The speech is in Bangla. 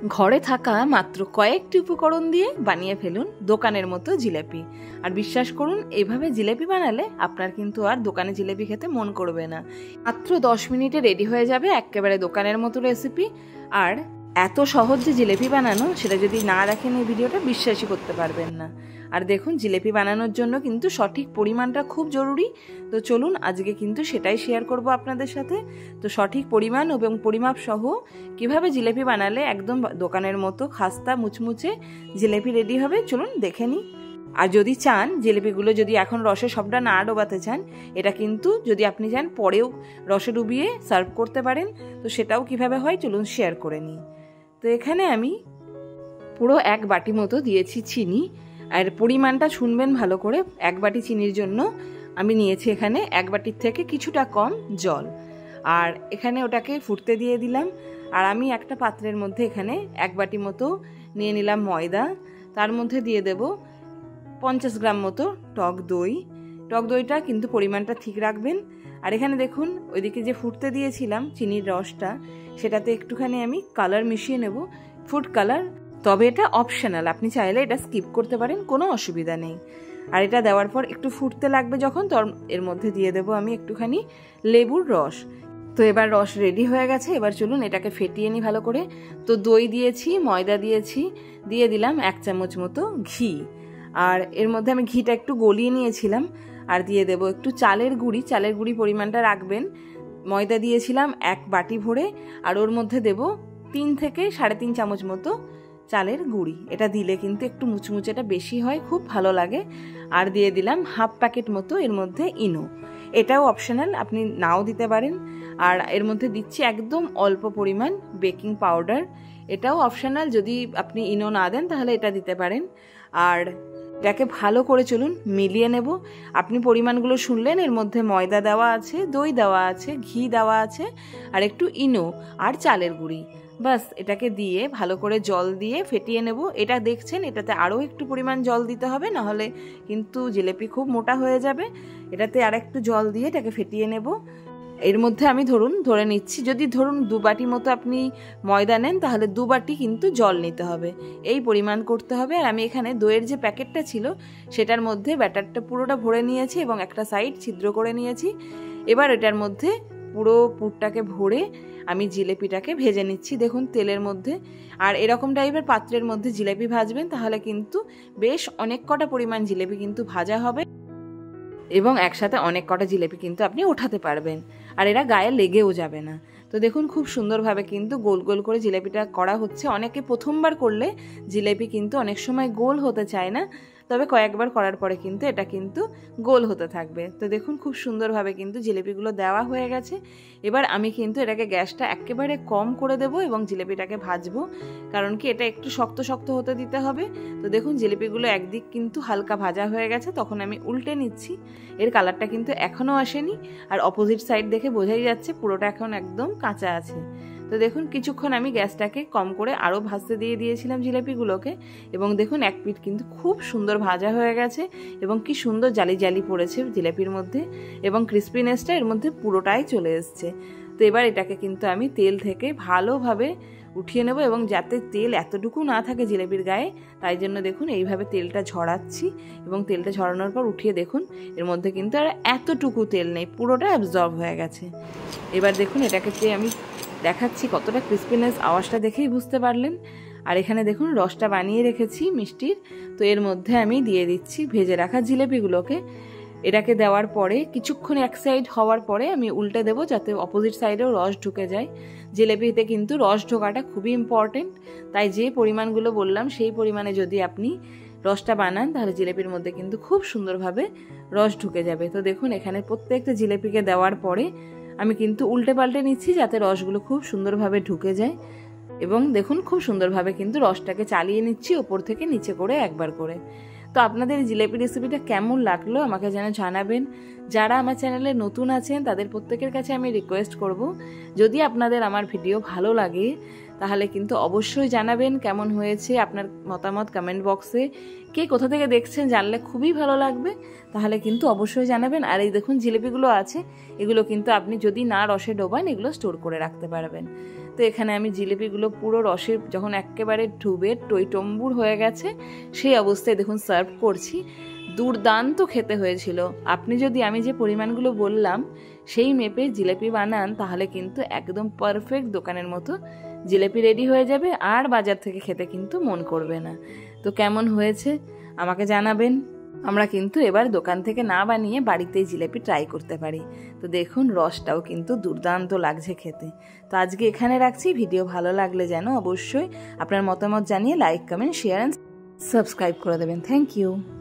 ঘরে থাকা মাত্র কয়েকটি উপকরণ দিয়ে বানিয়ে ফেলুন দোকানের মতো জিলেপি। আর বিশ্বাস করুন, এইভাবে জিলেপি বানালে আপনার কিন্তু আর দোকানে জিলেপি খেতে মন করবে না। মাত্র 10 মিনিটে রেডি হয়ে যাবে একেবারে দোকানের মতো রেসিপি। আর এত সহজ যে জিলেপি বানানো, সেটা যদি না দেখেন এই ভিডিওটা বিশ্বাসই করতে পারবেন না। আর দেখুন, জিলেপি বানানোর জন্য কিন্তু সঠিক পরিমাণটা খুব জরুরি। তো চলুন, আজকে কিন্তু সেটাই শেয়ার করব আপনাদের সাথে। তো সঠিক পরিমাণ এবং পরিমাপ সহ কিভাবে জিলেপি বানালে একদম দোকানের মতো খাস্তা মুচমুচে জিলেপি রেডি হবে, চলুন দেখে নিই। আর যদি চান জিলেপিগুলো যদি এখন রসে সবটা না ডোবাতে চান, এটা কিন্তু যদি আপনি চান পরেও রসে ডুবিয়ে সার্ভ করতে পারেন। তো সেটাও কিভাবে হয় চলুন শেয়ার করে নিই। তো এখানে আমি পুরো 1 বাটি মতো দিয়েছি চিনি। আর পরিমাণটা শুনবেন ভালো করে। 1 বাটি চিনির জন্য আমি নিয়েছি এখানে 1 বাটির থেকে কিছুটা কম জল। আর এখানে ওটাকে ফুটতে দিয়ে দিলাম। আর আমি একটা পাত্রের মধ্যে এখানে 1 বাটি মতো নিয়ে নিলাম ময়দা। তার মধ্যে দিয়ে দেব 50 গ্রাম মতো টক দই। টক দইটা কিন্তু পরিমাণটা ঠিক রাখবেন। আর এখানে দেখুন, ওইদিকে যে ফুটতে দিয়েছিলাম চিনির রসটা, সেটাতে একটুখানি আমি কালার মিশিয়ে নেব, ফুড কালার। তবে এটা অপশনাল, আপনি চাইলে এটা স্কিপ করতে পারেন, কোনো অসুবিধা নেই। আর এটা দেওয়ার পর একটু ফুটতে লাগবে যখন, এর মধ্যে দিয়ে দেব আমি একটুখানি লেবুর রস। তো এবার রস রেডি হয়ে গেছে। এবার চলুন এটাকে ফেটিয়ে নিই ভালো করে। তো দই দিয়েছি, ময়দা দিয়েছি, দিয়ে দিলাম 1 চামচ মতো ঘি। আর এর মধ্যে আমি ঘিটা একটু গলিয়ে নিয়েছিলাম। আর দিয়ে দেব একটু চালের গুঁড়ি। চালের গুঁড়ি পরিমাণটা রাখবেন। ময়দা দিয়েছিলাম 1 বাটি ভরে। আর ওর মধ্যে দেব 3 থেকে 3.5 চামচ মতো চালের গুঁড়ি। এটা দিলে কিন্তু একটু মুচমুচেটা বেশি হয়, খুব ভালো লাগে। আর দিয়ে দিলাম 1/2 প্যাকেট মতো এর মধ্যে ইনো। এটাও অপশনাল, আপনি নাও দিতে পারেন। আর এর মধ্যে দিচ্ছি একদম অল্প পরিমাণ বেকিং পাউডার। এটাও অপশনাল, যদি আপনি ইনো না দেন তাহলে এটা দিতে পারেন। আর এটাকে ভালো করে চলুন মিলিয়ে নেব। আপনি পরিমাণগুলো শুনলেন, এর মধ্যে ময়দা দেওয়া আছে, দই দেওয়া আছে, ঘি দেওয়া আছে, আর একটু ইনো আর চালের গুঁড়ি। বাস এটাকে দিয়ে ভালো করে জল দিয়ে ফেটিয়ে নেব। এটা দেখছেন, এটাতে আরও একটু পরিমাণ জল দিতে হবে, নাহলে কিন্তু জিলেপি খুব মোটা হয়ে যাবে। এটাতে আর একটু জল দিয়ে এটাকে ফেটিয়ে নেব। এর মধ্যে আমি ধরে নিচ্ছি, যদি ধরুন 2 বাটি মতো আপনি ময়দা নেন, তাহলে 2 বাটি কিন্তু জল নিতে হবে। এই পরিমাণ করতে হবে। আর আমি এখানে দইয়ের যে প্যাকেটটা ছিল সেটার মধ্যে ব্যাটারটা পুরোটা ভরে নিয়েছি এবং একটা সাইড ছিদ্র করে নিয়েছি। এবার এটার মধ্যে পুরো পুরটাকে ভরে আমি জিলেপিটাকে ভেজে নিচ্ছি, দেখুন তেলের মধ্যে। আর এরকম টাইপের পাত্রের মধ্যে জিলেপি ভাজবেন, তাহলে কিন্তু বেশ অনেক কটা পরিমাণ জিলেপি কিন্তু ভাজা হবে এবং একসাথে অনেক কটা জিলেপি কিন্তু আপনি ওঠাতে পারবেন। আর এরা গায়ে লেগেও যাবে না। তো দেখুন, খুব সুন্দরভাবে কিন্তু গোল গোল করে জিলেপিটা করা হচ্ছে। অনেকে প্রথমবার করলে জিলেপি কিন্তু অনেক সময় গোল হতে চায় না, তবে কয়েকবার করার পরে কিন্তু এটা কিন্তু গোল হতে থাকবে। তো দেখুন, খুব সুন্দরভাবে কিন্তু জিলেপিগুলো দেওয়া হয়ে গেছে। এবার আমি কিন্তু এটাকে গ্যাসটা একেবারে কম করে দেব এবং জিলেপিটাকে ভাজবো, কারণ কি এটা একটু শক্ত শক্ত হতে দিতে হবে। তো দেখুন, জিলেপিগুলো একদিক কিন্তু হালকা ভাজা হয়ে গেছে, তখন আমি উল্টে নিচ্ছি। এর কালারটা কিন্তু এখনও আসেনি। আর অপোজিট সাইড দেখে বোঝাই যাচ্ছে পুরোটা এখন একদম কাঁচা আছে। তো দেখুন, কিছুক্ষণ আমি গ্যাসটাকে কম করে আরও ভাজতে দিয়ে দিয়েছিলাম জিলেপিগুলোকে। এবং দেখুন, এক পিঠ কিন্তু খুব সুন্দর ভাজা হয়ে গেছে এবং কি সুন্দর জালি জালি পড়েছে জিলেপির মধ্যে, এবং ক্রিস্পিনেসটা এর মধ্যে পুরোটাই চলে এসছে। তো এবার এটাকে কিন্তু আমি তেল থেকে ভালোভাবে উঠিয়ে নেব, এবং যাতে তেল এতটুকু না থাকে জিলেপির গায়ে, তাই জন্য দেখুন এইভাবে তেলটা ঝরাচ্ছি। এবং তেলটা ঝরানোর পর উঠিয়ে দেখুন, এর মধ্যে কিন্তু আর এতটুকু তেল নেই, পুরোটা অ্যাবজর্ব হয়ে গেছে। এবার দেখুন এটাকে আমি দেখাচ্ছি কতটা ক্রিস্পিনেস, আওয়াজটা দেখেই বুঝতে পারলেন। আর এখানে দেখুন রসটা বানিয়ে রেখেছি মিষ্টির। তো এর মধ্যে আমি দিয়ে দিচ্ছি ভেজে রাখা জিলেপিগুলোকে। এটাকে দেওয়ার পরে কিছুক্ষণ এক সাইড হওয়ার পরে আমি উল্টে দেবো, যাতে অপোজিট সাইডেও রস ঢুকে যায়। জিলেপিতে কিন্তু রস ঢোকাটা খুবই ইম্পর্টেন্ট। তাই যে পরিমাণগুলো বললাম সেই পরিমাণে যদি আপনি রসটা বানান, তাহলে জিলেপির মধ্যে কিন্তু খুব সুন্দরভাবে রস ঢুকে যাবে। তো দেখুন, এখানে প্রত্যেকটা জিলেপিকে দেওয়ার পরে আমি কিন্তু উল্টে পাল্টে নিচ্ছি, যাতে রসগুলো খুব সুন্দরভাবে ঢুকে যায়। এবং দেখুন, খুব সুন্দরভাবে কিন্তু রসটাকে চালিয়ে নিচ্ছি ওপর থেকে নিচে করে একবার করে। তো আপনাদের জিলেপি রেসিপিটা কেমন লাগলো আমাকে যেন জানাবেন। যারা আমার চ্যানেলে নতুন আছেন তাদের প্রত্যেকের কাছে আমি রিকোয়েস্ট করব, যদি আপনাদের আমার ভিডিও ভালো লাগে তাহলে কিন্তু অবশ্যই জানাবেন কেমন হয়েছে। আপনার মতামত কমেন্ট বক্সে, কে কোথা থেকে দেখছেন জানলে খুবই ভালো লাগবে। তাহলে কিন্তু অবশ্যই জানাবেন। আর এই দেখুন জিলিপিগুলো আছে, এগুলো কিন্তু আপনি যদি না রসে ডোবান এগুলো স্টোর করে রাখতে পারবেন। তো এখানে আমি জিলিপিগুলো পুরো রসে যখন একেবারে ডুবে টইটম্বুর হয়ে গেছে সেই অবস্থায় দেখুন সার্ভ করছি। দুর্দান্ত খেতে হয়েছিল। আপনি যদি আমি যে পরিমাণগুলো বললাম সেই মেপে জিলিপি বানান তাহলে কিন্তু একদম পারফেক্ট দোকানের মতো জিলিপি রেডি হয়ে যাবে, আর বাজার থেকে খেতে কিন্তু মন করবে না। তো কেমন হয়েছে আমাকে জানাবেন। আমরা কিন্তু এবার দোকান থেকে না বানিয়ে বাড়িতেই জিলিপি ট্রাই করতে পারি। তো দেখুন রসটাও কিন্তু দুর্দান্ত লাগছে খেতে। তো আজকে এখানে রাখছি। ভিডিও ভালো লাগলে যেন অবশ্যই আপনার মতামত জানিয়ে like, comment, share and subscribe করে দেবেন। Thank you.